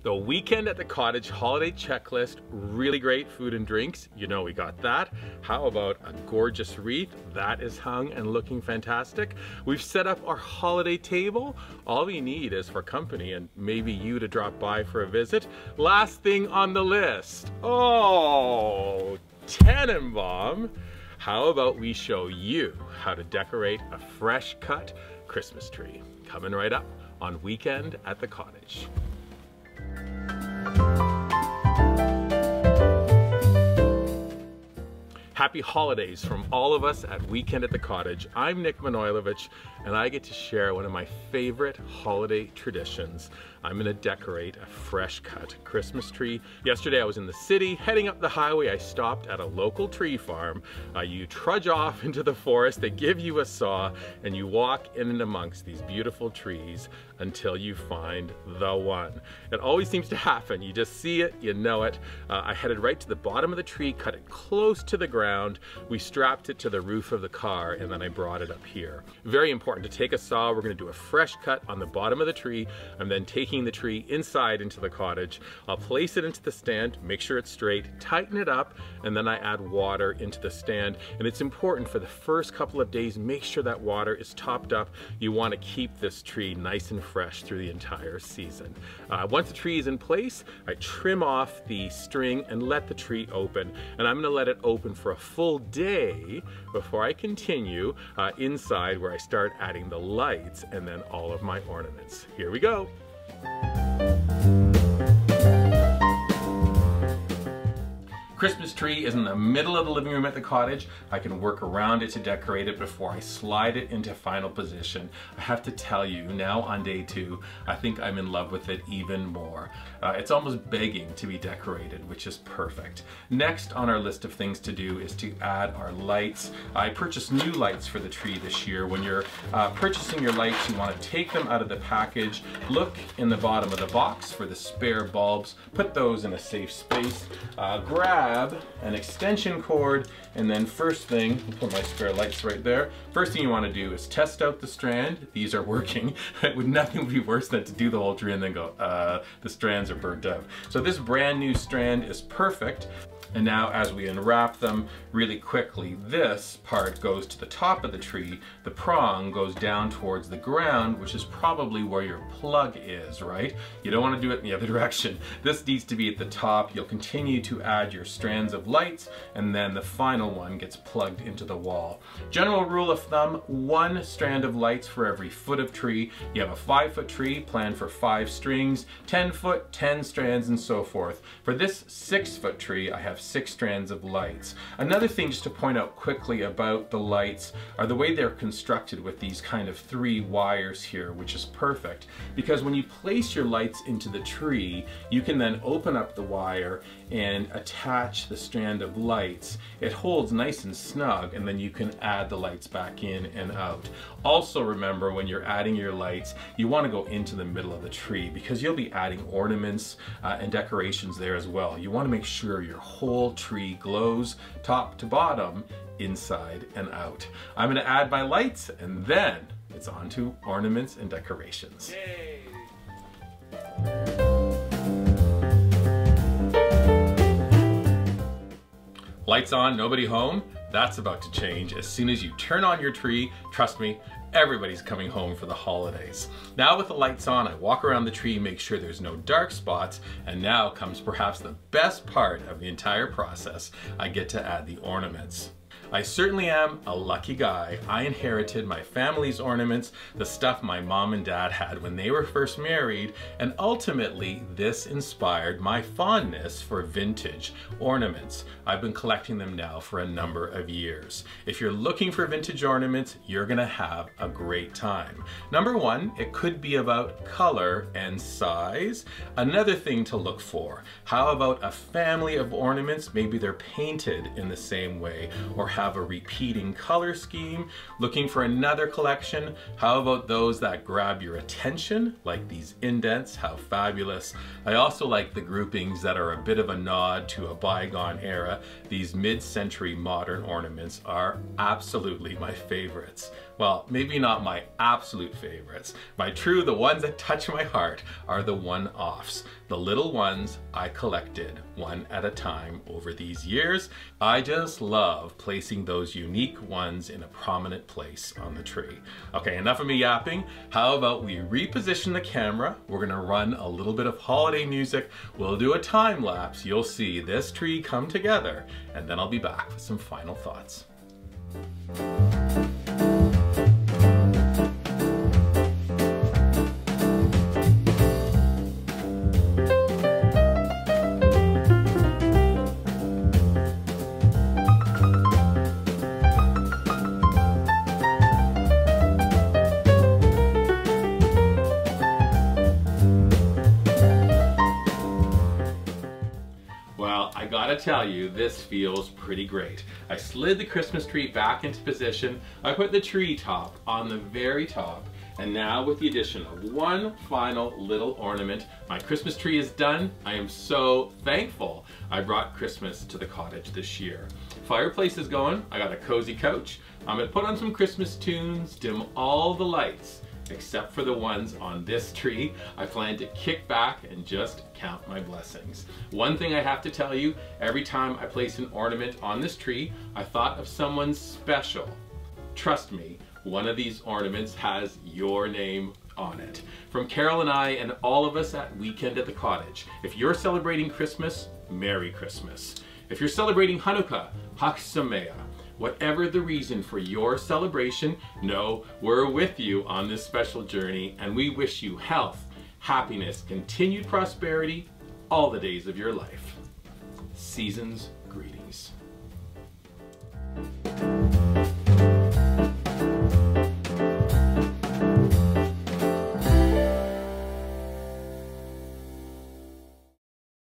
The Weekend at the Cottage holiday checklist, really great food and drinks. You know we got that. How about a gorgeous wreath? That is hung and looking fantastic. We've set up our holiday table. All we need is for company and maybe you to drop by for a visit. Last thing on the list. Oh, Tannenbaum. How about we show you how to decorate a fresh cut Christmas tree? Coming right up on Weekend at the Cottage. Happy holidays from all of us at Weekend at the Cottage. I'm Nick Manojlovic, and I get to share one of my favorite holiday traditions. I'm gonna decorate a fresh cut Christmas tree. Yesterday I was in the city, heading up the highway. I stopped at a local tree farm. You trudge off into the forest, they give you a saw, and you walk in and amongst these beautiful trees until you find the one. It always seems to happen. You just see it, you know it. I headed right to the bottom of the tree, cut it close to the ground. We strapped it to the roof of the car, and then I brought it up here. Very important to take a saw. We're gonna do a fresh cut on the bottom of the tree. I'm then taking the tree inside into the cottage. I'll place it into the stand, make sure it's straight, tighten it up, and then I add water into the stand. And it's important for the first couple of days, make sure that water is topped up. You wanna keep this tree nice and fresh through the entire season. Once the tree is in place, I trim off the string and let the tree open. And I'm gonna let it open for a full day before I continue inside where I start adding the lights and then all of my ornaments. Here we go. Christmas tree is in the middle of the living room at the cottage. I can work around it to decorate it before I slide it into final position. I have to tell you, now on day 2, I think I'm in love with it even more. It's almost begging to be decorated, which is perfect. Next on our list of things to do is to add our lights. I purchased new lights for the tree this year. When you're purchasing your lights, you want to take them out of the package, look in the bottom of the box for the spare bulbs, put those in a safe space, grab an extension cord, and then first thing, I'll put my spare lights right there. First thing you want to do is test out the strand. These are working. Nothing would be worse than to do the whole tree and then go, the strands are burnt out. So this brand new strand is perfect. And now as we unwrap them really quickly, this part goes to the top of the tree. The prong goes down towards the ground, which is probably where your plug is, right? You don't want to do it in the other direction. This needs to be at the top. You'll continue to add your strands of lights, and then the final one gets plugged into the wall. General rule of thumb, 1 strand of lights for every foot of tree. You have a 5-foot tree, plan for 5 strings, 10 foot, 10 strands, and so forth. For this 6-foot tree, I have 6 strands of lights. Another thing just to point out quickly about the lights are the way they're constructed with these kind of 3 wires here, which is perfect because when you place your lights into the tree, you can then open up the wire and attach the strand of lights. It holds nice and snug, and then you can add the lights back in and out. Also remember, when you're adding your lights, you want to go into the middle of the tree because you'll be adding ornaments and decorations there as well. You want to make sure your whole tree glows top to bottom, inside and out. I'm going to add my lights, and then it's on to ornaments and decorations. Yay! Lights on, nobody home? That's about to change. As soon as you turn on your tree, trust me, everybody's coming home for the holidays. Now with the lights on, I walk around the tree, make sure there's no dark spots, and now comes perhaps the best part of the entire process. I get to add the ornaments. I certainly am a lucky guy. I inherited my family's ornaments, the stuff my mom and dad had when they were first married, and ultimately this inspired my fondness for vintage ornaments. I've been collecting them now for a number of years. If you're looking for vintage ornaments, you're gonna have a great time. Number 1, it could be about color and size. Another thing to look for, how about a family of ornaments? Maybe they're painted in the same way or have a repeating color scheme. Looking for another collection? How about those that grab your attention, like these indents? How fabulous. I also like the groupings that are a bit of a nod to a bygone era. These mid-century modern ornaments are absolutely my favorites. Well, maybe not my absolute favorites. The ones that touch my heart are the one-offs, the little ones I collected one at a time over these years. I just love placing those unique ones in a prominent place on the tree. Okay, enough of me yapping. How about we reposition the camera? We're gonna run a little bit of holiday music. We'll do a time lapse. You'll see this tree come together, and then I'll be back with some final thoughts. Well, I gotta tell you, this feels pretty great. I slid the Christmas tree back into position. I put the tree top on the very top. And now with the addition of one final little ornament, my Christmas tree is done. I am so thankful I brought Christmas to the cottage this year. Fireplace is going. I got a cozy couch. I'm gonna put on some Christmas tunes, dim all the lights, except for the ones on this tree. I plan to kick back and just count my blessings. One thing I have to tell you, every time I place an ornament on this tree, I thought of someone special. Trust me, one of these ornaments has your name on it. From Carol and I and all of us at Weekend at the Cottage, if you're celebrating Christmas, Merry Christmas. If you're celebrating Hanukkah, Chag Sameach. Whatever the reason for your celebration, know we're with you on this special journey, and we wish you health, happiness, continued prosperity all the days of your life. Seasons